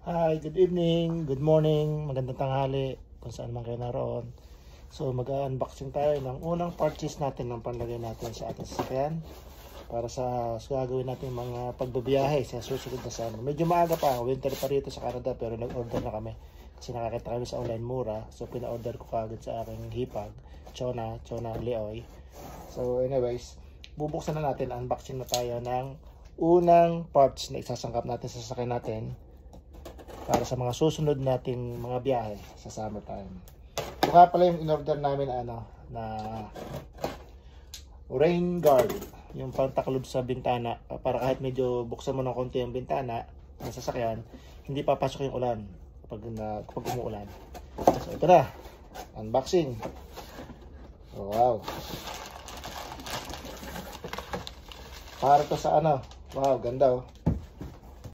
Hi, good evening, good morning, magandang tanghali kung saan man kayo naroon. So mag-unboxing tayo ng unang purchase natin ng panlagay natin sa ating sasakyan para sa gagawin natin mga pagbabiyahe sa susunod na summer. Medyo maaga pa, winter pa rito sa Canada, pero nag-order na kami kasi nakakita kami sa online mura. So pina-order ko kagad sa aking hipag, Chona Leoy. So anyways, bubuksan na natin, unboxing na tayo ng unang parts na isasangkap natin sa sasakyan natin para sa mga susunod nating mga biyahe sa summertime. Mukha pala yung in-order namin na rain guard, yung pantaklob sa bintana para kahit medyo buksan mo ng konti yung bintana ng sasakyan, hindi papasok yung ulan kapag umuulan. So ito na, unboxing. Oh, wow. Para to sa wow, ganda oh.